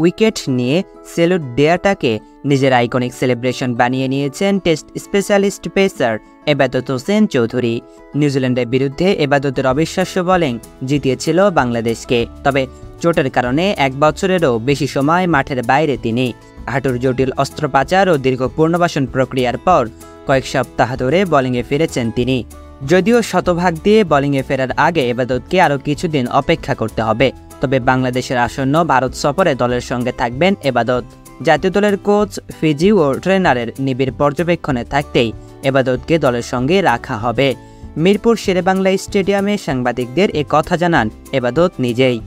Wicket নিয়ে salute দেয়াটাকে নিজের iconic celebration বানিয়ে নিয়েছেন টেস্ট স্পেশালিস্ট পেসার এবাদত হোসেন চৌধুরী। নিউজিল্যান্ডের বিরুদ্ধে এবাদতের অবিশ্বাস্য বোলিং জিতিয়েছিল বাংলাদেশকে। তবে চোটের কারণে 1 বছরেরও বেশি সময় মাঠের বাইরে তিনি। হাঁটুর জটিল অস্ত্রোপচার ও দীর্ঘ পুনর্বাসন প্রক্রিয়ার পর কয়েক সপ্তাহ ধরে বোলিংয়ে ফিরেছেন তিনি। যদিও শতভাগ দিয়ে বোলিংয়ে ফেরার আগে এবাদতকে আরও কিছুদিন অপেক্ষা করতে হবে। তবে বাংলাদেশের আসন্ন ভারত সফরে দলের সঙ্গে থাকবেন এবাদত। জাতীয় দলের কোচ, ফিজি ও ট্রেনারের নিবিড় পর্যবেক্ষণে থাকতেই এবাদতকে দলের সঙ্গে রাখা হবে। মিরপুর শেরেবাংলা স্টেডিয়ামে সাংবাদিকদের এ কথা জানান এবাদত নিজেই।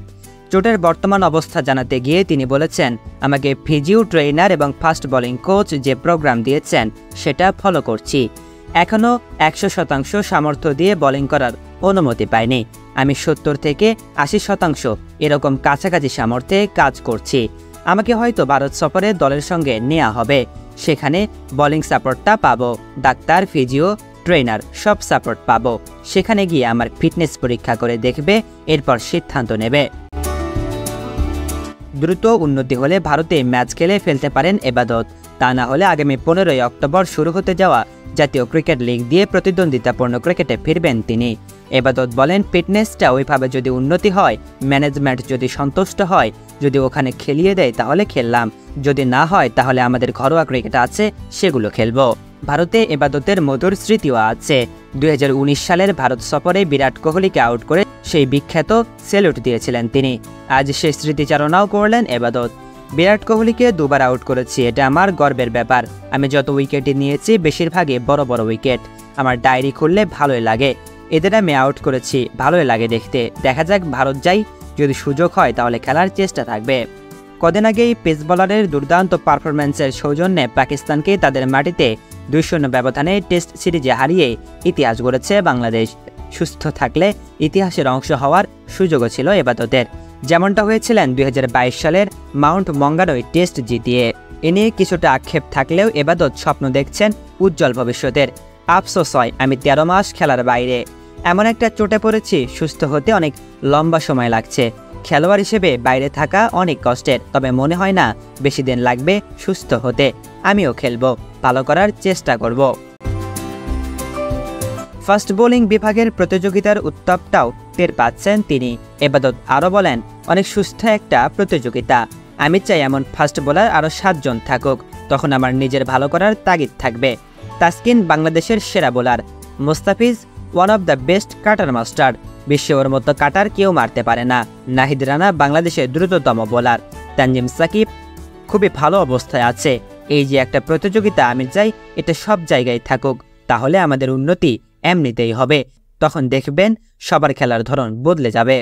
চোটের বর্তমান অবস্থা জানাতে গিয়ে তিনি বলেছেন, আমাকে ফিজিও ট্রেনার এবং ফাস্ট বোলিং কোচ যে প্রোগ্রাম দিয়েছেন সেটা ফলো করছি। এখনও 100% সামর্থ্য দিয়ে বোলিং করার অনুমতি পাইনি। আমি 70 থেকে 80% এরকম কাছাকাছি সামর্থ্যে কাজ করছি। আমাকে হয়তো ভারত সফরে দলের সঙ্গে নেওয়া হবে। সেখানে বোলিং সাপোর্টটা পাবো, ডাক্তার, ফিজিও, ট্রেনার সব সাপোর্ট পাবো। সেখানে গিয়ে আমার ফিটনেস পরীক্ষা করে দেখবে, এরপর সিদ্ধান্ত নেবে। দ্রুত উন্নতি হলে ভারতে ম্যাচ খেলে ফেলতে পারেন এবাদত। তা না হলে আগামী 15ই অক্টোবর শুরু হতে যাওয়া জাতীয় ক্রিকেট লিগ দিয়ে প্রতিদ্বন্দ্বিতাপূর্ণ ক্রিকেটে ফিরবেন তিনি। এবাদত বলেন, ফিটনেসটা ওইভাবে যদি উন্নতি হয়, ম্যানেজমেন্ট যদি সন্তুষ্ট হয়, যদি ওখানে খেলিয়ে দেয় তাহলে খেললাম, যদি না হয় তাহলে আমাদের ঘরোয়া ক্রিকেট আছে সেগুলো খেলবো। ভারতে এবাদতের মধুর স্মৃতিও আছে। 2019 সালের ভারত সফরে বিরাট কোহলিকে আউট করে সেই বিখ্যাত সেলুট দিয়েছিলেন তিনি। আজ সেই স্মৃতিচারণাও করলেন এবাদত। বিরাট কোহলিকে 2 বার আউট করেছি, এটা আমার গর্বের ব্যাপার। আমি যত উইকেটই নিয়েছি বেশিরভাগই বড় বড় উইকেট। আমার ডায়েরি খুললে ভালোই লাগে। এদের আমি আউট করেছি, ভালোই লাগে দেখতে। দেখা যাক, ভারত যাই, যদি সুযোগ হয় তাহলে খেলার চেষ্টা থাকবে। কদিন আগেই পেস বোলারের দুর্দান্ত পারফরম্যান্সের সৌজন্যে পাকিস্তানকে তাদের মাটিতে 2-0 ব্যবধানে টেস্ট সিরিজে হারিয়ে ইতিহাস গড়েছে বাংলাদেশ। সুস্থ থাকলে ইতিহাসের অংশ হওয়ার সুযোগও ছিল এবাদতের, যেমনটা হয়েছিলেন 2022 সালের মাউন্ট মঙ্গানোয় টেস্ট জিতিয়ে। এ নিয়ে কিছুটা আক্ষেপ থাকলেও এবাদত স্বপ্ন দেখছেন উজ্জ্বল ভবিষ্যতের। আফসোস হয় আমি 13 মাস খেলার বাইরে। এমন একটা চোটে পড়েছি, সুস্থ হতে অনেক লম্বা সময় লাগছে। খেলোয়াড় হিসেবে বাইরে থাকা অনেক কষ্টের, তবে মনে হয় না বেশি দিন লাগবে সুস্থ হতে। আমিও খেলবো, ভালো করার চেষ্টা করব। ফাস্ট বোলিং বিভাগের প্রতিযোগিতার উত্তাপটাও টের পাচ্ছেন তিনি। এবাদত আরও বলেন, অনেক সুস্থ একটা প্রতিযোগিতা। আমি চাই এমন ফাস্ট বোলার আরও 7 জন থাকুক, তখন আমার নিজের ভালো করার তাগিদ থাকবে। তাসকিন বাংলাদেশের সেরা bowler. Mustafiz one of the best cutter master. বিশ্বে ওর মতো কাটার কেউ মারতে পারে না। নাহিদ রানা বাংলাদেশের দ্রুততম বোলার। তানজিম সাকিব খুবই ভালো অবস্থায় আছে। এই যে একটা প্রতিযোগিতা, আমি চাই এটা সব জায়গায় থাকুক, তাহলে আমাদের উন্নতি এমনিতেই হবে। তখন দেখবেন সবার খেলার ধরন বদলে যাবে।